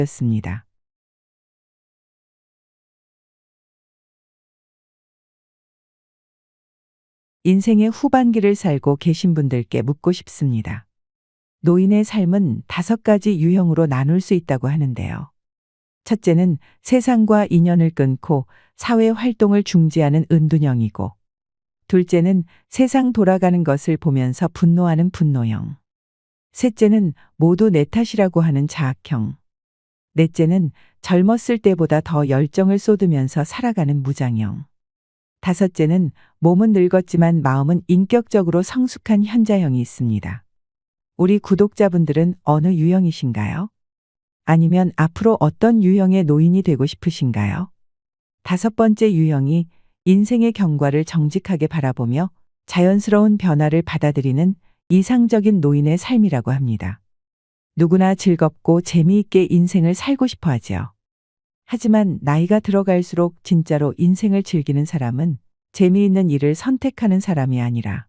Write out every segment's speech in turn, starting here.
였습니다. 인생의 후반기를 살고 계신 분들께 묻고 싶습니다. 노인의 삶은 5가지 유형으로 나눌 수 있다고 하는데요. 첫째는 세상과 인연을 끊고 사회 활동을 중지하는 은둔형이고, 둘째는 세상 돌아가는 것을 보면서 분노하는 분노형, 셋째는 모두 내 탓이라고 하는 자학형, 넷째는 젊었을 때보다 더 열정을 쏟으면서 살아가는 무장형, 다섯째는 몸은 늙었지만 마음은 인격적으로 성숙한 현자형이 있습니다. 우리 구독자분들은 어느 유형이신가요? 아니면 앞으로 어떤 유형의 노인이 되고 싶으신가요? 5번째 유형이 인생의 경과를 정직하게 바라보며 자연스러운 변화를 받아들이는 이상적인 노인의 삶이라고 합니다. 누구나 즐겁고 재미있게 인생을 살고 싶어 하지요. 하지만 나이가 들어갈수록 진짜로 인생을 즐기는 사람은 재미있는 일을 선택하는 사람이 아니라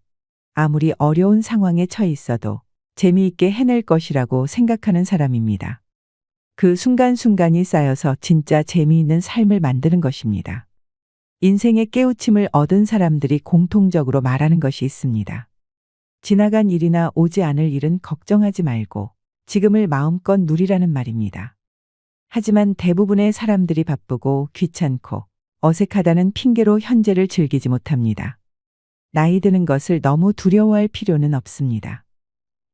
아무리 어려운 상황에 처해 있어도 재미있게 해낼 것이라고 생각하는 사람입니다. 그 순간순간이 쌓여서 진짜 재미있는 삶을 만드는 것입니다. 인생의 깨우침을 얻은 사람들이 공통적으로 말하는 것이 있습니다. 지나간 일이나 오지 않을 일은 걱정하지 말고 지금을 마음껏 누리라는 말입니다. 하지만 대부분의 사람들이 바쁘고 귀찮고 어색하다는 핑계로 현재를 즐기지 못합니다. 나이 드는 것을 너무 두려워할 필요는 없습니다.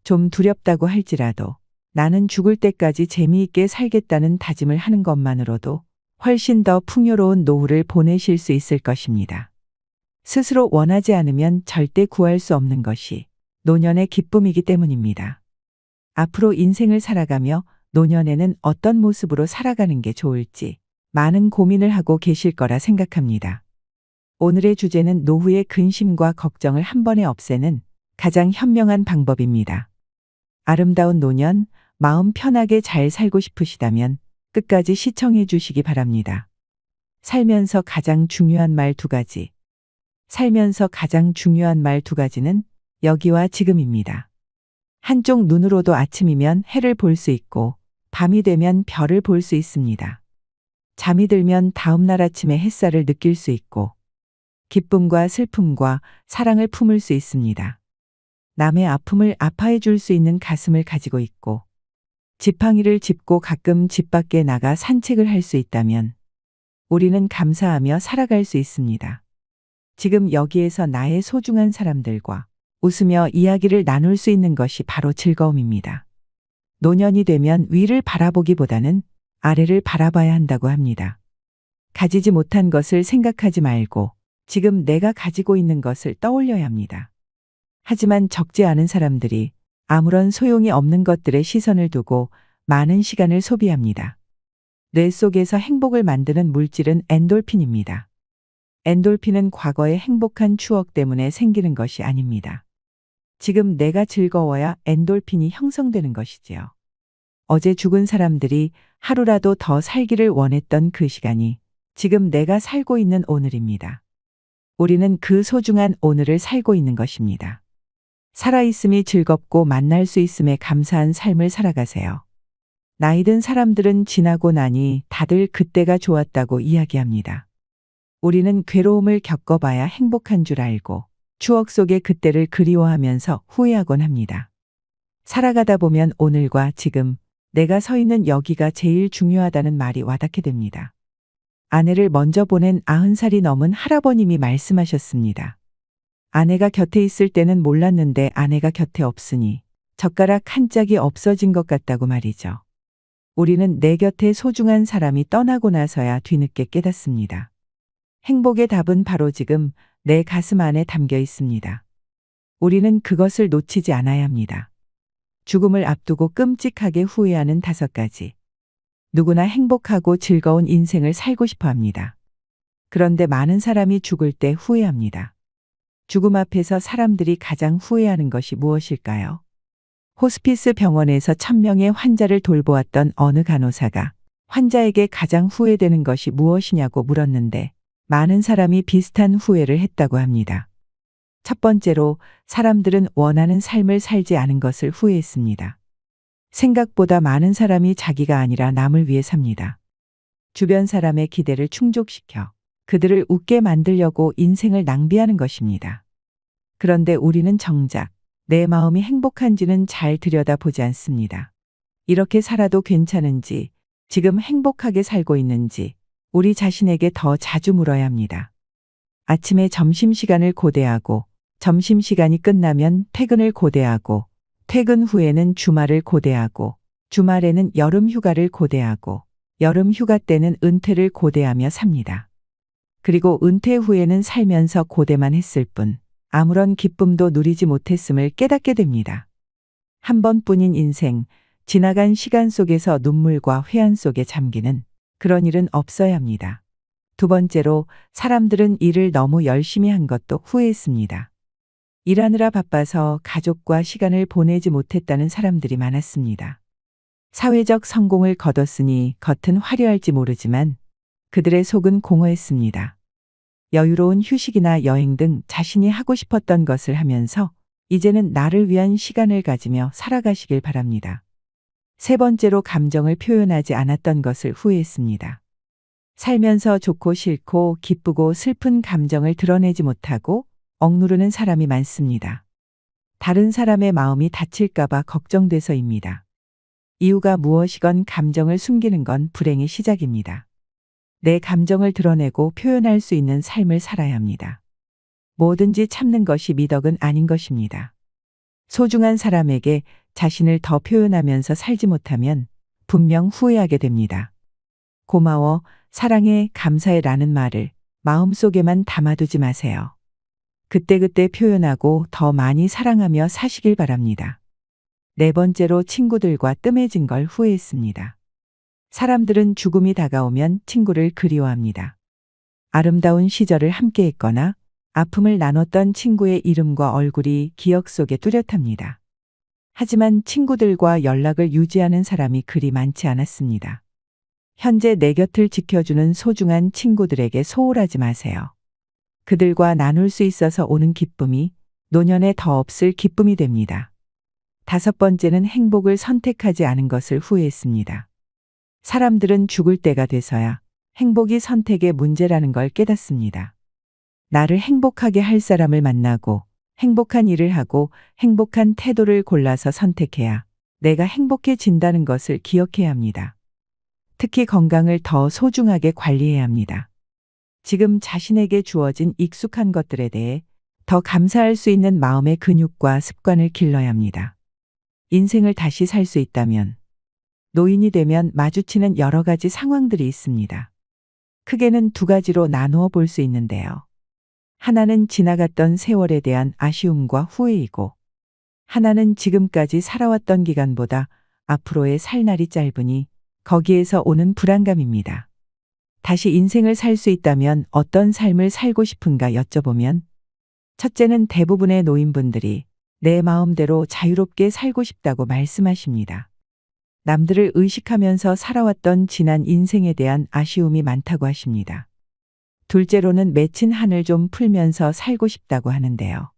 좀 두렵다고 할지라도 나는 죽을 때까지 재미있게 살겠다는 다짐을 하는 것만으로도 훨씬 더 풍요로운 노후를 보내실 수 있을 것입니다. 스스로 원하지 않으면 절대 구할 수 없는 것이 노년의 기쁨이기 때문입니다. 앞으로 인생을 살아가며 노년에는 어떤 모습으로 살아가는 게 좋을지 많은 고민을 하고 계실 거라 생각합니다. 오늘의 주제는 노후의 근심과 걱정을 한 번에 없애는 가장 현명한 방법입니다. 아름다운 노년, 마음 편하게 잘 살고 싶으시다면 끝까지 시청해 주시기 바랍니다. 살면서 가장 중요한 말 2가지. 살면서 가장 중요한 말 2가지는 여기와 지금입니다. 한쪽 눈으로도 아침이면 해를 볼 수 있고 밤이 되면 별을 볼 수 있습니다. 잠이 들면 다음 날 아침에 햇살을 느낄 수 있고 기쁨과 슬픔과 사랑을 품을 수 있습니다. 남의 아픔을 아파해 줄 수 있는 가슴을 가지고 있고 지팡이를 짚고 가끔 집 밖에 나가 산책을 할 수 있다면 우리는 감사하며 살아갈 수 있습니다. 지금 여기에서 나의 소중한 사람들과 웃으며 이야기를 나눌 수 있는 것이 바로 즐거움입니다. 노년이 되면 위를 바라보기보다는 아래를 바라봐야 한다고 합니다. 가지지 못한 것을 생각하지 말고 지금 내가 가지고 있는 것을 떠올려야 합니다. 하지만 적지 않은 사람들이 아무런 소용이 없는 것들에 시선을 두고 많은 시간을 소비합니다. 뇌 속에서 행복을 만드는 물질은 엔돌핀입니다. 엔돌핀은 과거의 행복한 추억 때문에 생기는 것이 아닙니다. 지금 내가 즐거워야 엔돌핀이 형성되는 것이지요. 어제 죽은 사람들이 하루라도 더 살기를 원했던 그 시간이 지금 내가 살고 있는 오늘입니다. 우리는 그 소중한 오늘을 살고 있는 것입니다. 살아있음이 즐겁고 만날 수 있음에 감사한 삶을 살아가세요. 나이 든 사람들은 지나고 나니 다들 그때가 좋았다고 이야기합니다. 우리는 괴로움을 겪어봐야 행복한 줄 알고 추억 속의 그때를 그리워하면서 후회하곤 합니다. 살아가다 보면 오늘과 지금 내가 서 있는 여기가 제일 중요하다는 말이 와닿게 됩니다. 아내를 먼저 보낸 90살이 넘은 할아버님이 말씀하셨습니다. 아내가 곁에 있을 때는 몰랐는데 아내가 곁에 없으니 젓가락 한 짝이 없어진 것 같다고 말이죠. 우리는 내 곁에 소중한 사람이 떠나고 나서야 뒤늦게 깨닫습니다. 행복의 답은 바로 지금 내 가슴 안에 담겨 있습니다. 우리는 그것을 놓치지 않아야 합니다. 죽음을 앞두고 끔찍하게 후회하는 5가지. 누구나 행복하고 즐거운 인생을 살고 싶어 합니다. 그런데 많은 사람이 죽을 때 후회합니다. 죽음 앞에서 사람들이 가장 후회하는 것이 무엇일까요? 호스피스 병원에서 1000명의 환자를 돌보았던 어느 간호사가 환자에게 가장 후회되는 것이 무엇이냐고 물었는데 많은 사람이 비슷한 후회를 했다고 합니다. 첫 번째로 사람들은 원하는 삶을 살지 않은 것을 후회했습니다. 생각보다 많은 사람이 자기가 아니라 남을 위해 삽니다. 주변 사람의 기대를 충족시켜 그들을 웃게 만들려고 인생을 낭비하는 것입니다. 그런데 우리는 정작 내 마음이 행복한지는 잘 들여다보지 않습니다. 이렇게 살아도 괜찮은지, 지금 행복하게 살고 있는지 우리 자신에게 더 자주 물어야 합니다. 아침에 점심시간을 고대하고, 점심시간이 끝나면 퇴근을 고대하고, 퇴근 후에는 주말을 고대하고, 주말에는 여름 휴가를 고대하고, 여름 휴가 때는 은퇴를 고대하며 삽니다. 그리고 은퇴 후에는 살면서 고대만 했을 뿐 아무런 기쁨도 누리지 못했음을 깨닫게 됩니다. 한 번뿐인 인생, 지나간 시간 속에서 눈물과 회한 속에 잠기는 그런 일은 없어야 합니다. 두 번째로, 사람들은 일을 너무 열심히 한 것도 후회했습니다. 일하느라 바빠서 가족과 시간을 보내지 못했다는 사람들이 많았습니다. 사회적 성공을 거뒀으니 겉은 화려할지 모르지만 그들의 속은 공허했습니다. 여유로운 휴식이나 여행 등 자신이 하고 싶었던 것을 하면서 이제는 나를 위한 시간을 가지며 살아가시길 바랍니다. 세 번째로, 감정을 표현하지 않았던 것을 후회했습니다. 살면서 좋고 싫고 기쁘고 슬픈 감정을 드러내지 못하고 억누르는 사람이 많습니다. 다른 사람의 마음이 다칠까봐 걱정돼서입니다. 이유가 무엇이건 감정을 숨기는 건 불행의 시작입니다. 내 감정을 드러내고 표현할 수 있는 삶을 살아야 합니다. 뭐든지 참는 것이 미덕은 아닌 것입니다. 소중한 사람에게 자신을 더 표현하면서 살지 못하면 분명 후회하게 됩니다. 고마워, 사랑해, 감사해 라는 말을 마음속에만 담아두지 마세요. 그때그때 표현하고 더 많이 사랑하며 사시길 바랍니다. 네 번째로, 친구들과 뜸해진 걸 후회했습니다. 사람들은 죽음이 다가오면 친구를 그리워합니다. 아름다운 시절을 함께했거나 아픔을 나눴던 친구의 이름과 얼굴이 기억 속에 뚜렷합니다. 하지만 친구들과 연락을 유지하는 사람이 그리 많지 않았습니다. 현재 내 곁을 지켜주는 소중한 친구들에게 소홀하지 마세요. 그들과 나눌 수 있어서 오는 기쁨이 노년에 더 없을 기쁨이 됩니다. 다섯 번째는, 행복을 선택하지 않은 것을 후회했습니다. 사람들은 죽을 때가 돼서야 행복이 선택의 문제라는 걸 깨닫습니다. 나를 행복하게 할 사람을 만나고 행복한 일을 하고 행복한 태도를 골라서 선택해야 내가 행복해진다는 것을 기억해야 합니다. 특히 건강을 더 소중하게 관리해야 합니다. 지금 자신에게 주어진 익숙한 것들에 대해 더 감사할 수 있는 마음의 근육과 습관을 길러야 합니다. 인생을 다시 살 수 있다면, 노인이 되면 마주치는 여러 가지 상황들이 있습니다. 크게는 두 가지로 나누어 볼 수 있는데요. 하나는 지나갔던 세월에 대한 아쉬움과 후회이고, 하나는 지금까지 살아왔던 기간보다 앞으로의 살 날이 짧으니 거기에서 오는 불안감입니다. 다시 인생을 살 수 있다면 어떤 삶을 살고 싶은가 여쭤보면, 첫째는 대부분의 노인분들이 내 마음대로 자유롭게 살고 싶다고 말씀하십니다. 남들을 의식하면서 살아왔던 지난 인생에 대한 아쉬움이 많다고 하십니다. 둘째로는 맺힌 한을 좀 풀면서 살고 싶다고 하는데요.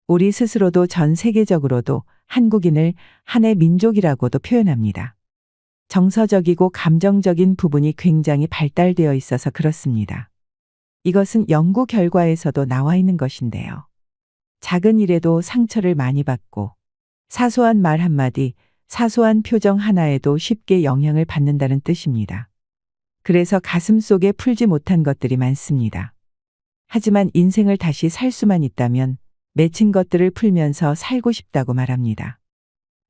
우리 스스로도 전 세계적으로도 한국인을 한의 민족이라고도 표현합니다. 정서적이고 감정적인 부분이 굉장히 발달되어 있어서 그렇습니다. 이것은 연구 결과에서도 나와 있는 것인데요. 작은 일에도 상처를 많이 받고 사소한 말 한마디, 사소한 표정 하나에도 쉽게 영향을 받는다는 뜻입니다. 그래서 가슴 속에 풀지 못한 것들이 많습니다. 하지만 인생을 다시 살 수만 있다면 맺힌 것들을 풀면서 살고 싶다고 말합니다.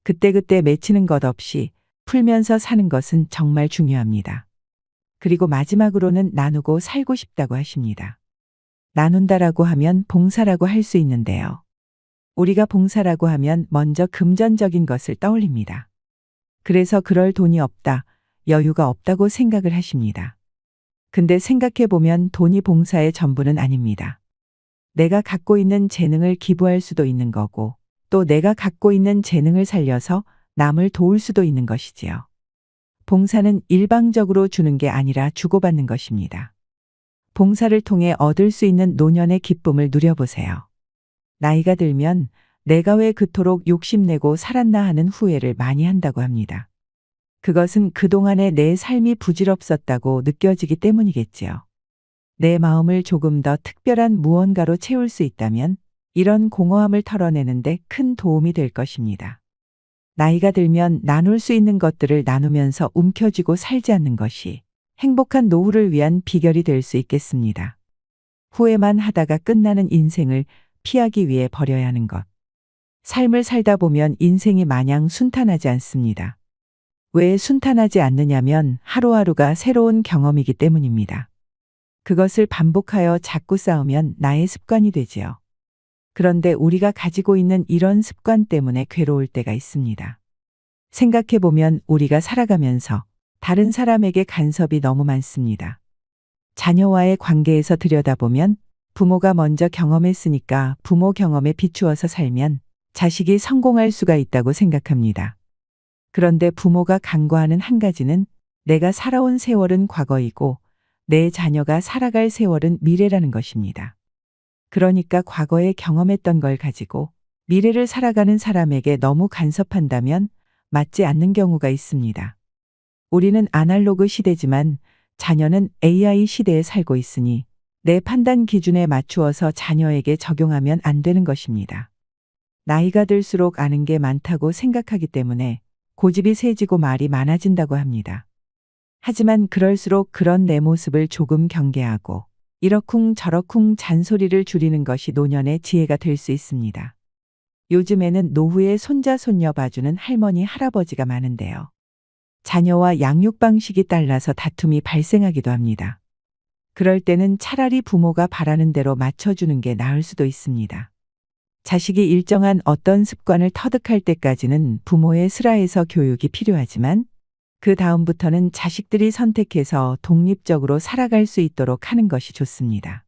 그때그때 맺히는 것 없이 풀면서 사는 것은 정말 중요합니다. 그리고 마지막으로는 나누고 살고 싶다고 하십니다. 나눈다라고 하면 봉사라고 할 수 있는데요. 우리가 봉사라고 하면 먼저 금전적인 것을 떠올립니다. 그래서 그럴 돈이 없다, 여유가 없다고 생각을 하십니다. 근데 생각해보면 돈이 봉사의 전부는 아닙니다. 내가 갖고 있는 재능을 기부할 수도 있는 거고, 또 내가 갖고 있는 재능을 살려서 남을 도울 수도 있는 것이지요. 봉사는 일방적으로 주는 게 아니라 주고받는 것입니다. 봉사를 통해 얻을 수 있는 노년의 기쁨을 누려보세요. 나이가 들면 내가 왜 그토록 욕심내고 살았나 하는 후회를 많이 한다고 합니다. 그것은 그동안의 내 삶이 부질없었다고 느껴지기 때문이겠지요. 내 마음을 조금 더 특별한 무언가로 채울 수 있다면 이런 공허함을 털어내는데 큰 도움이 될 것입니다. 나이가 들면 나눌 수 있는 것들을 나누면서 움켜쥐고 살지 않는 것이 행복한 노후를 위한 비결이 될 수 있겠습니다. 후회만 하다가 끝나는 인생을 피하기 위해 버려야 하는 것. 삶을 살다 보면 인생이 마냥 순탄하지 않습니다. 왜 순탄하지 않느냐면 하루하루가 새로운 경험이기 때문입니다. 그것을 반복하여 자꾸 쌓으면 나의 습관이 되지요. 그런데 우리가 가지고 있는 이런 습관 때문에 괴로울 때가 있습니다. 생각해보면 우리가 살아가면서 다른 사람에게 간섭이 너무 많습니다. 자녀와의 관계에서 들여다보면 부모가 먼저 경험했으니까 부모 경험에 비추어서 살면 자식이 성공할 수가 있다고 생각합니다. 그런데 부모가 간과하는 한 가지는 내가 살아온 세월은 과거이고 내 자녀가 살아갈 세월은 미래라는 것입니다. 그러니까 과거에 경험했던 걸 가지고 미래를 살아가는 사람에게 너무 간섭한다면 맞지 않는 경우가 있습니다. 우리는 아날로그 시대지만 자녀는 AI 시대에 살고 있으니 내 판단 기준에 맞추어서 자녀에게 적용하면 안 되는 것입니다. 나이가 들수록 아는 게 많다고 생각하기 때문에 고집이 세지고 말이 많아진다고 합니다. 하지만 그럴수록 그런 내 모습을 조금 경계하고 이러쿵 저러쿵 잔소리를 줄이는 것이 노년의 지혜가 될 수 있습니다. 요즘에는 노후에 손자 손녀 봐주는 할머니 할아버지가 많은데요. 자녀와 양육 방식이 달라서 다툼이 발생하기도 합니다. 그럴 때는 차라리 부모가 바라는 대로 맞춰주는 게 나을 수도 있습니다. 자식이 일정한 어떤 습관을 터득할 때까지는 부모의 슬하에서 교육이 필요하지만 그 다음부터는 자식들이 선택해서 독립적으로 살아갈 수 있도록 하는 것이 좋습니다.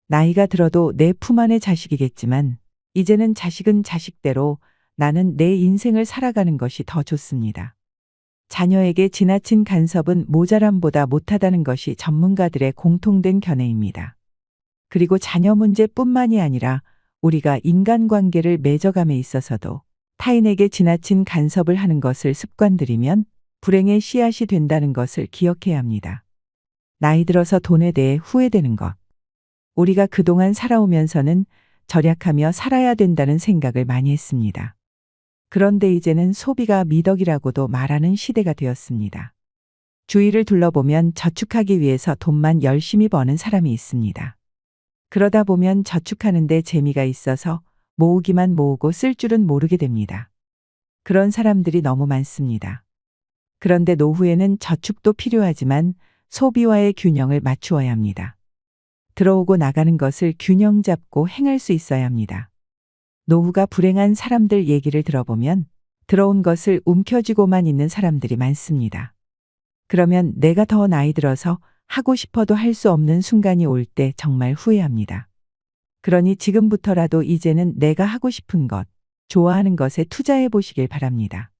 나이가 들어도 내 품 안의 자식이겠지만 이제는 자식은 자식대로 나는 내 인생을 살아가는 것이 더 좋습니다. 자녀에게 지나친 간섭은 모자람보다 못하다는 것이 전문가들의 공통된 견해입니다. 그리고 자녀 문제뿐만이 아니라 우리가 인간관계를 맺어감에 있어서도 타인에게 지나친 간섭을 하는 것을 습관들이면 불행의 씨앗이 된다는 것을 기억해야 합니다. 나이 들어서 돈에 대해 후회되는 것. 우리가 그동안 살아오면서는 절약하며 살아야 된다는 생각을 많이 했습니다. 그런데 이제는 소비가 미덕이라고도 말하는 시대가 되었습니다. 주위를 둘러보면 저축하기 위해서 돈만 열심히 버는 사람이 있습니다. 그러다 보면 저축하는데 재미가 있어서 모으기만 모으고 쓸 줄은 모르게 됩니다. 그런 사람들이 너무 많습니다. 그런데 노후에는 저축도 필요하지만 소비와의 균형을 맞추어야 합니다. 들어오고 나가는 것을 균형 잡고 행할 수 있어야 합니다. 노후가 불행한 사람들 얘기를 들어보면 들어온 것을 움켜쥐고만 있는 사람들이 많습니다. 그러면 내가 더 나이 들어서 하고 싶어도 할 수 없는 순간이 올 때 정말 후회합니다. 그러니 지금부터라도 이제는 내가 하고 싶은 것, 좋아하는 것에 투자해 보시길 바랍니다.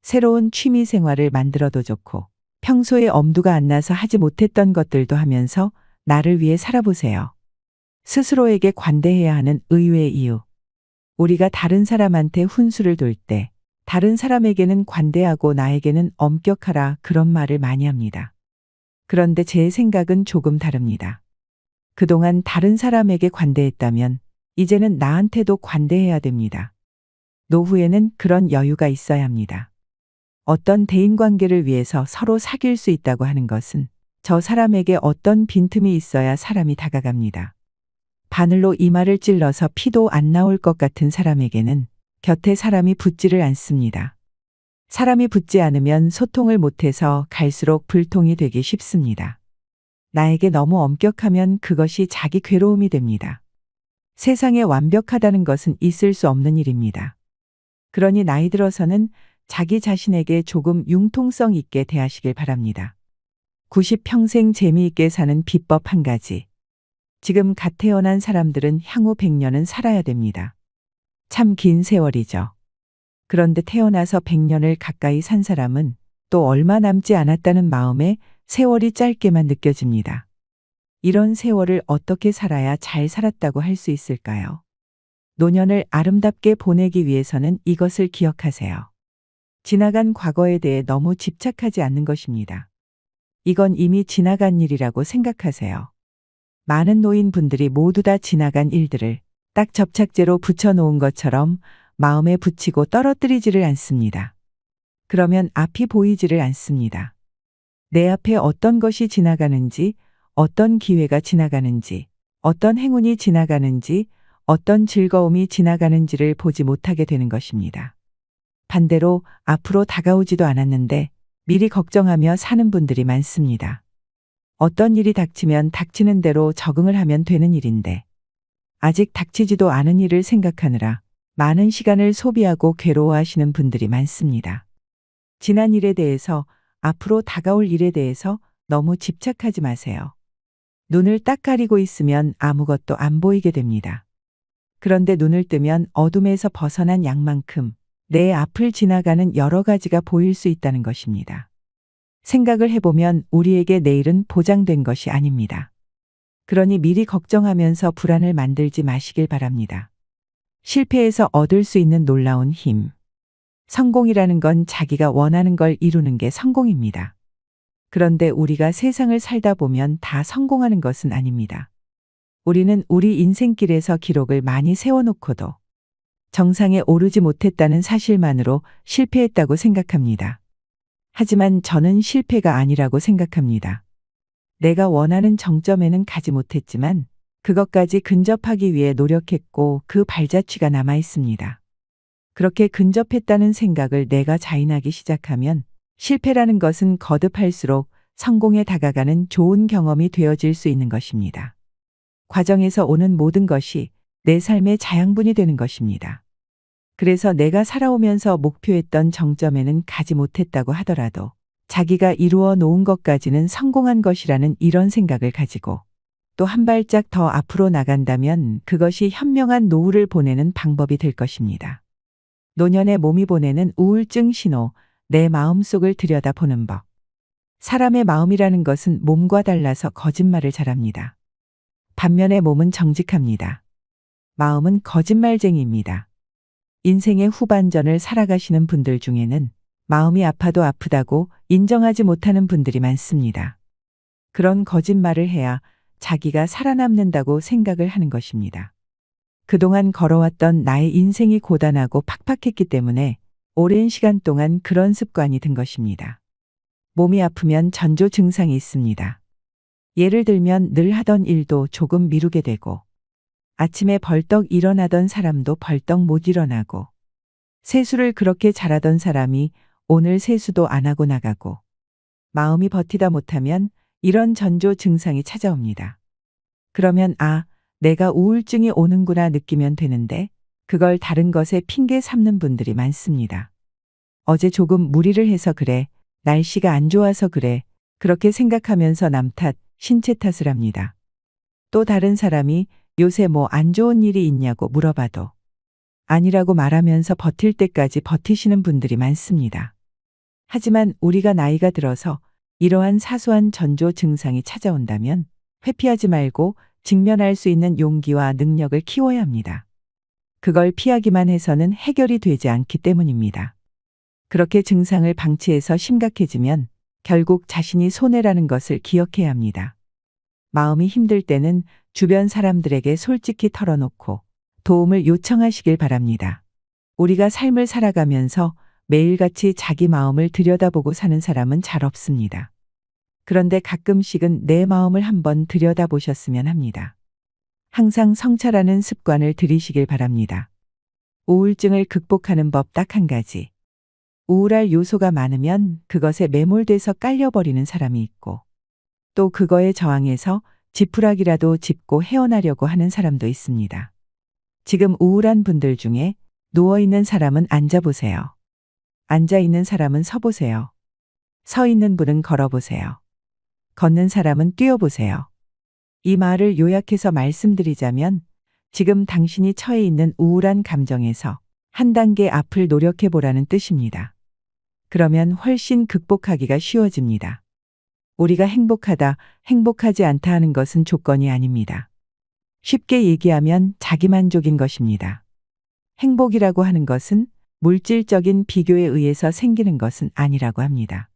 새로운 취미 생활을 만들어도 좋고 평소에 엄두가 안 나서 하지 못했던 것들도 하면서 나를 위해 살아보세요. 스스로에게 관대해야 하는 의외의 이유. 우리가 다른 사람한테 훈수를 둘 때 다른 사람에게는 관대하고 나에게는 엄격하라 그런 말을 많이 합니다. 그런데 제 생각은 조금 다릅니다. 그동안 다른 사람에게 관대했다면 이제는 나한테도 관대해야 됩니다. 노후에는 그런 여유가 있어야 합니다. 어떤 대인관계를 위해서 서로 사귈 수 있다고 하는 것은 저 사람에게 어떤 빈틈이 있어야 사람이 다가갑니다. 바늘로 이마를 찔러서 피도 안 나올 것 같은 사람에게는 곁에 사람이 붙지를 않습니다. 사람이 붙지 않으면 소통을 못해서 갈수록 불통이 되기 쉽습니다. 나에게 너무 엄격하면 그것이 자기 괴로움이 됩니다. 세상에 완벽하다는 것은 있을 수 없는 일입니다. 그러니 나이 들어서는 자기 자신에게 조금 융통성 있게 대하시길 바랍니다. 90평생 재미있게 사는 비법 한 가지. 지금 갓 태어난 사람들은 향후 100년은 살아야 됩니다. 참 긴 세월이죠. 그런데 태어나서 100년을 가까이 산 사람은 또 얼마 남지 않았다는 마음에 세월이 짧게만 느껴집니다. 이런 세월을 어떻게 살아야 잘 살았다고 할 수 있을까요? 노년을 아름답게 보내기 위해서는 이것을 기억하세요. 지나간 과거에 대해 너무 집착하지 않는 것입니다. 이건 이미 지나간 일이라고 생각하세요. 많은 노인분들이 모두 다 지나간 일들을 딱 접착제로 붙여놓은 것처럼 마음에 붙이고 떨어뜨리지를 않습니다. 그러면 앞이 보이지를 않습니다. 내 앞에 어떤 것이 지나가는지, 어떤 기회가 지나가는지, 어떤 행운이 지나가는지, 어떤 즐거움이 지나가는지를 보지 못하게 되는 것입니다. 반대로 앞으로 다가오지도 않았는데 미리 걱정하며 사는 분들이 많습니다. 어떤 일이 닥치면 닥치는 대로 적응을 하면 되는 일인데 아직 닥치지도 않은 일을 생각하느라 많은 시간을 소비하고 괴로워하시는 분들이 많습니다. 지난 일에 대해서, 앞으로 다가올 일에 대해서 너무 집착하지 마세요. 눈을 딱 가리고 있으면 아무것도 안 보이게 됩니다. 그런데 눈을 뜨면 어둠에서 벗어난 양만큼 내 앞을 지나가는 여러 가지가 보일 수 있다는 것입니다. 생각을 해보면 우리에게 내일은 보장된 것이 아닙니다. 그러니 미리 걱정하면서 불안을 만들지 마시길 바랍니다. 실패에서 얻을 수 있는 놀라운 힘. 성공이라는 건 자기가 원하는 걸 이루는 게 성공입니다. 그런데 우리가 세상을 살다 보면 다 성공하는 것은 아닙니다. 우리는 우리 인생길에서 기록을 많이 세워놓고도 정상에 오르지 못했다는 사실만으로 실패했다고 생각합니다. 하지만 저는 실패가 아니라고 생각합니다. 내가 원하는 정점에는 가지 못했지만 그것까지 근접하기 위해 노력했고 그 발자취가 남아 있습니다. 그렇게 근접했다는 생각을 내가 자인하기 시작하면 실패라는 것은 거듭할수록 성공에 다가가는 좋은 경험이 되어질 수 있는 것입니다. 과정에서 오는 모든 것이 내 삶의 자양분이 되는 것입니다. 그래서 내가 살아오면서 목표했던 정점에는 가지 못했다고 하더라도 자기가 이루어 놓은 것까지는 성공한 것이라는 이런 생각을 가지고 또 한 발짝 더 앞으로 나간다면 그것이 현명한 노후를 보내는 방법이 될 것입니다. 노년의 몸이 보내는 우울증 신호, 내 마음속을 들여다보는 법. 사람의 마음이라는 것은 몸과 달라서 거짓말을 잘합니다. 반면에 몸은 정직합니다. 마음은 거짓말쟁이입니다. 인생의 후반전을 살아가시는 분들 중에는 마음이 아파도 아프다고 인정하지 못하는 분들이 많습니다. 그런 거짓말을 해야 자기가 살아남는다고 생각을 하는 것입니다. 그동안 걸어왔던 나의 인생이 고단하고 팍팍했기 때문에 오랜 시간 동안 그런 습관이 든 것입니다. 몸이 아프면 전조 증상이 있습니다. 예를 들면 늘 하던 일도 조금 미루게 되고 아침에 벌떡 일어나던 사람도 벌떡 못 일어나고 세수를 그렇게 잘하던 사람이 오늘 세수도 안 하고 나가고 마음이 버티다 못하면 이런 전조 증상이 찾아옵니다. 그러면 내가 우울증이 오는구나 느끼면 되는데 그걸 다른 것에 핑계 삼는 분들이 많습니다. 어제 조금 무리를 해서 그래, 날씨가 안 좋아서 그래, 그렇게 생각하면서 남 탓, 신체 탓을 합니다. 또 다른 사람이 요새 뭐 안 좋은 일이 있냐고 물어봐도 아니라고 말하면서 버틸 때까지 버티시는 분들이 많습니다. 하지만 우리가 나이가 들어서 이러한 사소한 전조 증상이 찾아온다면 회피하지 말고 직면할 수 있는 용기와 능력을 키워야 합니다. 그걸 피하기만 해서는 해결이 되지 않기 때문입니다. 그렇게 증상을 방치해서 심각해지면 결국 자신이 손해라는 것을 기억해야 합니다. 마음이 힘들 때는 주변 사람들에게 솔직히 털어놓고 도움을 요청하시길 바랍니다. 우리가 삶을 살아가면서 매일같이 자기 마음을 들여다보고 사는 사람은 잘 없습니다. 그런데 가끔씩은 내 마음을 한번 들여다보셨으면 합니다. 항상 성찰하는 습관을 들이시길 바랍니다. 우울증을 극복하는 법 딱 한 가지. 우울할 요소가 많으면 그것에 매몰돼서 깔려버리는 사람이 있고 또 그거에 저항해서 지푸라기라도 짚고 헤어나려고 하는 사람도 있습니다. 지금 우울한 분들 중에 누워있는 사람은 앉아보세요. 앉아있는 사람은 서보세요. 서 있는 분은 걸어보세요. 걷는 사람은 뛰어보세요. 이 말을 요약해서 말씀드리자면 지금 당신이 처해 있는 우울한 감정에서 한 단계 앞을 노력해보라는 뜻입니다. 그러면 훨씬 극복하기가 쉬워집니다. 우리가 행복하다, 행복하지 않다 하는 것은 조건이 아닙니다. 쉽게 얘기하면 자기만족인 것입니다. 행복이라고 하는 것은 물질적인 비교에 의해서 생기는 것은 아니라고 합니다.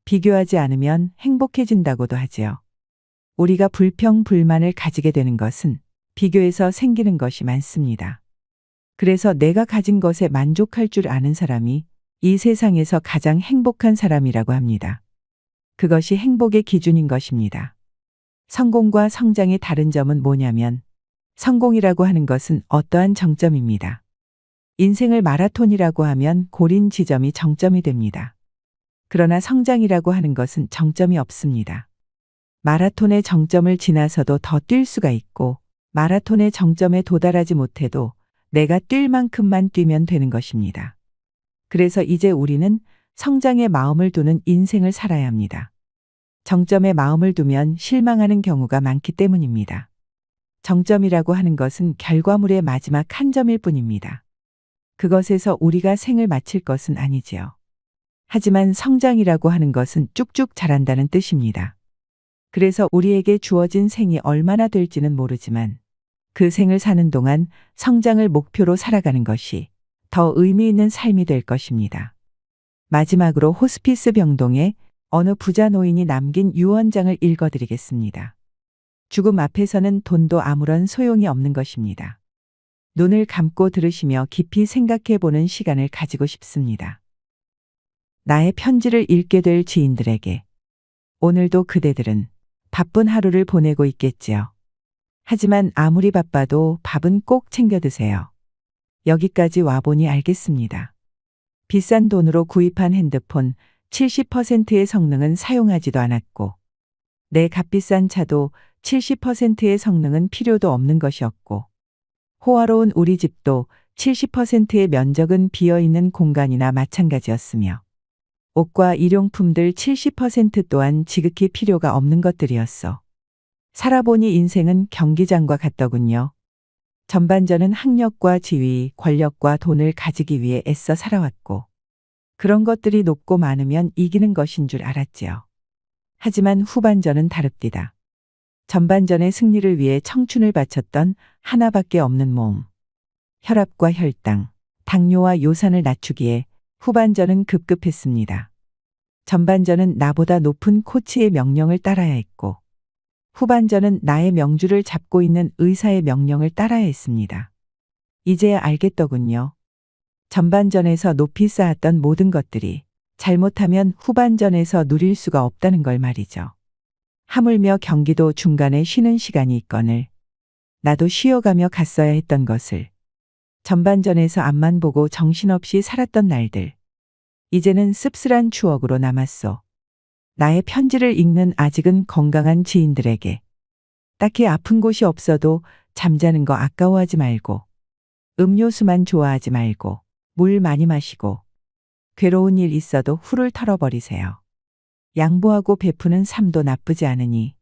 비교하지 않으면 행복해진다고도 하지요. 우리가 불평, 불만을 가지게 되는 것은 비교에서 생기는 것이 많습니다. 그래서 내가 가진 것에 만족할 줄 아는 사람이 이 세상에서 가장 행복한 사람이라고 합니다. 그것이 행복의 기준인 것입니다. 성공과 성장의 다른 점은 뭐냐면 성공이라고 하는 것은 어떠한 정점입니다. 인생을 마라톤이라고 하면 고린 지점이 정점이 됩니다. 그러나 성장이라고 하는 것은 정점이 없습니다. 마라톤의 정점을 지나서도 더 뛸 수가 있고 마라톤의 정점에 도달하지 못해도 내가 뛸 만큼만 뛰면 되는 것입니다. 그래서 이제 우리는 성장에 마음을 두는 인생을 살아야 합니다. 정점에 마음을 두면 실망하는 경우가 많기 때문입니다. 정점이라고 하는 것은 결과물의 마지막 한 점일 뿐입니다. 그것에서 우리가 생을 마칠 것은 아니지요. 하지만 성장이라고 하는 것은 쭉쭉 자란다는 뜻입니다. 그래서 우리에게 주어진 생이 얼마나 될지는 모르지만 그 생을 사는 동안 성장을 목표로 살아가는 것이 더 의미 있는 삶이 될 것입니다. 마지막으로 호스피스 병동에 어느 부자 노인이 남긴 유언장을 읽어드리겠습니다. 죽음 앞에서는 돈도 아무런 소용이 없는 것입니다. 눈을 감고 들으시며 깊이 생각해 보는 시간을 가지고 싶습니다. 나의 편지를 읽게 될 지인들에게 오늘도 그대들은 바쁜 하루를 보내고 있겠지요. 하지만 아무리 바빠도 밥은 꼭 챙겨 드세요. 여기까지 와보니 알겠습니다. 비싼 돈으로 구입한 핸드폰 70%의 성능은 사용하지도 않았고 내 값비싼 차도 70%의 성능은 필요도 없는 것이었고 호화로운 우리 집도 70%의 면적은 비어있는 공간이나 마찬가지였으며 옷과 일용품들 70% 또한 지극히 필요가 없는 것들이었어. 살아보니 인생은 경기장과 같더군요. 전반전은 학력과 지위, 권력과 돈을 가지기 위해 애써 살아왔고 그런 것들이 높고 많으면 이기는 것인 줄 알았지요. 하지만 후반전은 다릅디다. 전반전의 승리를 위해 청춘을 바쳤던 하나밖에 없는 몸. 혈압과 혈당, 당뇨와 요산을 낮추기에 후반전은 급급했습니다. 전반전은 나보다 높은 코치의 명령을 따라야 했고 후반전은 나의 명주를 잡고 있는 의사의 명령을 따라야 했습니다. 이제야 알겠더군요. 전반전에서 높이 쌓았던 모든 것들이 잘못하면 후반전에서 누릴 수가 없다는 걸 말이죠. 하물며 경기도 중간에 쉬는 시간이 있거늘 나도 쉬어가며 갔어야 했던 것을 전반전에서 앞만 보고 정신없이 살았던 날들. 이제는 씁쓸한 추억으로 남았소. 나의 편지를 읽는 아직은 건강한 지인들에게 딱히 아픈 곳이 없어도 잠자는 거 아까워하지 말고 음료수만 좋아하지 말고 물 많이 마시고 괴로운 일 있어도 훌을 털어버리세요. 양보하고 베푸는 삶도 나쁘지 않으니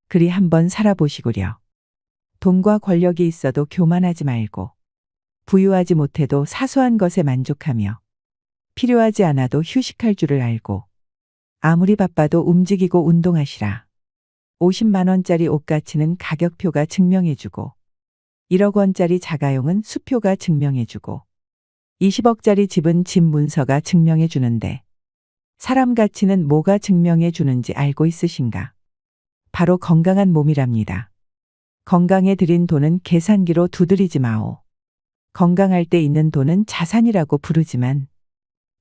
그리 한번 살아보시구려. 돈과 권력이 있어도 교만하지 말고 부유하지 못해도 사소한 것에 만족하며 필요하지 않아도 휴식할 줄을 알고 아무리 바빠도 움직이고 운동하시라. 50만 원짜리 옷가치는 가격표가 증명해주고 1억 원짜리 자가용은 수표가 증명해주고 20억짜리 집은 집 문서가 증명해주는데 사람 가치는 뭐가 증명해주는지 알고 있으신가? 바로 건강한 몸이랍니다. 건강에 들인 돈은 계산기로 두드리지 마오. 건강할 때 있는 돈은 자산이라고 부르지만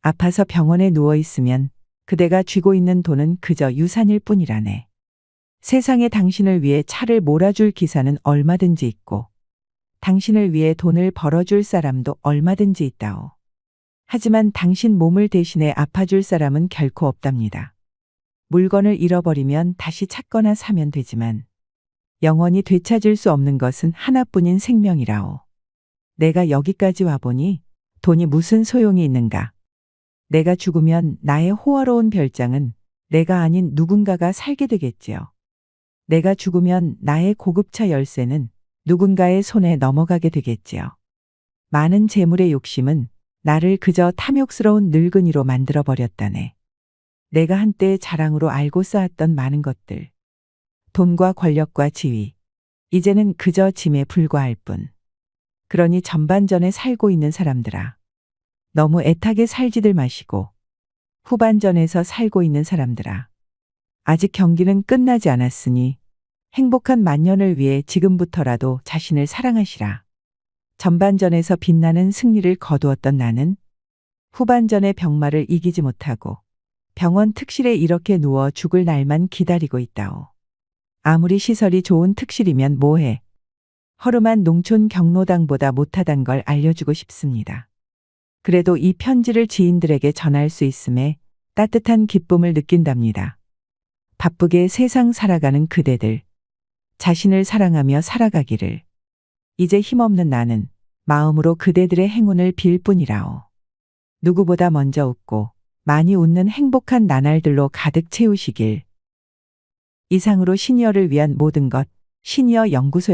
아파서 병원에 누워있으면 그대가 쥐고 있는 돈은 그저 유산일 뿐이라네. 세상에 당신을 위해 차를 몰아줄 기사는 얼마든지 있고 당신을 위해 돈을 벌어줄 사람도 얼마든지 있다오. 하지만 당신 몸을 대신해 아파줄 사람은 결코 없답니다. 물건을 잃어버리면 다시 찾거나 사면 되지만 영원히 되찾을 수 없는 것은 하나뿐인 생명이라오. 내가 여기까지 와보니 돈이 무슨 소용이 있는가. 내가 죽으면 나의 호화로운 별장은 내가 아닌 누군가가 살게 되겠지요. 내가 죽으면 나의 고급차 열쇠는 누군가의 손에 넘어가게 되겠지요. 많은 재물의 욕심은 나를 그저 탐욕스러운 늙은이로 만들어버렸다네. 내가 한때 자랑으로 알고 쌓았던 많은 것들. 돈과 권력과 지위. 이제는 그저 짐에 불과할 뿐. 그러니 전반전에 살고 있는 사람들아. 너무 애타게 살지들 마시고 후반전에서 살고 있는 사람들아. 아직 경기는 끝나지 않았으니 행복한 만년을 위해 지금부터라도 자신을 사랑하시라. 전반전에서 빛나는 승리를 거두었던 나는 후반전의 병마를 이기지 못하고 병원 특실에 이렇게 누워 죽을 날만 기다리고 있다오. 아무리 시설이 좋은 특실이면 뭐해. 허름한 농촌 경로당보다 못하단 걸 알려주고 싶습니다. 그래도 이 편지를 지인들에게 전할 수 있음에 따뜻한 기쁨을 느낀답니다. 바쁘게 세상 살아가는 그대들. 자신을 사랑하며 살아가기를. 이제 힘없는 나는 마음으로 그대들의 행운을 빌 뿐이라오. 누구보다 먼저 웃고 많이 웃는 행복한 나날들로 가득 채우시길. 이상으로 시니어를 위한 모든 것, 시니어 연구소